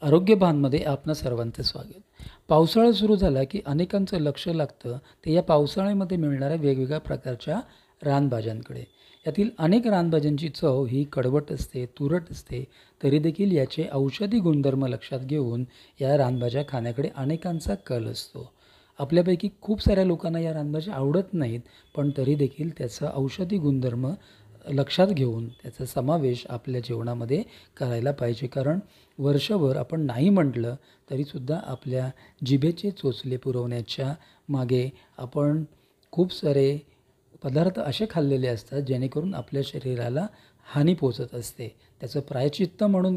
आरोग्यभानमध्ये आपणा सर्वांचे स्वागत. पावसाळा सुरू झाला की अनेकांचं लक्ष लागतं ते या पावसाळ्यामध्ये मिळणाऱ्या वेगवेगळ्या प्रकारच्या रानभाज्यांकडे. यातील अनेक रानभाज्यांची चव ही कडवट असते, तुरट असते, तरी देखील याचे औषधी गुणधर्म लक्षात घेऊन या रानभाज्या खाण्याकडे अनेकांचा कल असतो. आपल्यापैकी खूप साऱ्या लोकांना या रानभाज्या आवडत नाहीत, पण तरी देखील त्याचा औषधी गुणधर्म लक्षात घेऊन त्याचा समावेश आपल्या जेवणामध्ये करायला पाहिजे. कारण वर्षभर आपण नाही म्हटलं तरीसुद्धा आपल्या जिभेचे चोचले पुरवण्याच्या मागे आपण खूप सारे पदार्थ असे खाल्लेले असतात जेणेकरून आपल्या शरीराला हानी पोचत असते. त्याचं प्रायश्चित्त म्हणून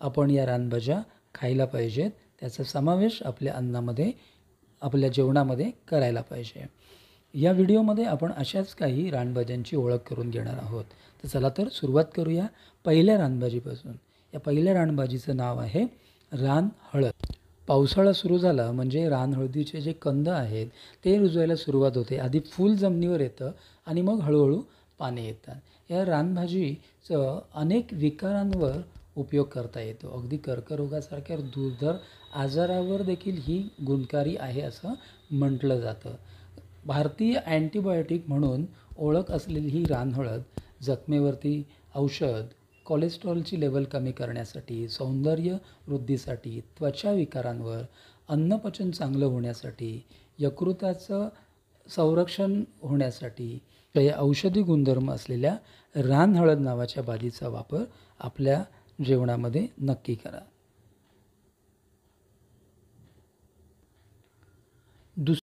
आपण या रानभाज्या खायला पाहिजेत. त्याचा समावेश आपल्या अन्नामध्ये आपल्या जेवणामध्ये करायला पाहिजे. या व्हिडिओमध्ये आपण अशाच काही रानभाज्यांची ओळख करून घेणार आहोत. तर चला तर सुरुवात करूया पहिल्या रानभाजीपासून. या पहिल्या रानभाजीचं नाव आहे रानहळद. पावसाळा सुरू झाला म्हणजे रानहळदीचे जे कंद आहेत ते रुजवायला सुरुवात होते. आधी फूल जमिनीवर येतं आणि मग हळूहळू पाने येतात. या रानभाजीचं अनेक विकारांवर उपयोग करता येतो. अगदी कर्करोगासारख्या दुर्धर आजारावर देखील ही गुणकारी आहे असं म्हटलं जातं. भारतीय अँटीबायोटिक म्हणून ओळख असलेली ही रानहळद जखमेवरती औषध, कोलेस्ट्रॉलची लेवल कमी करण्यासाठी, सौंदर्य वृद्धीसाठी, त्वचा विकारांवर, अन्नपचन चांगलं होण्यासाठी, यकृताचं संरक्षण होण्यासाठी या औषधी गुणधर्म असलेल्या रानहळद नावाच्या भाजीचा वापर आपल्या जेवणामध्ये नक्की करा.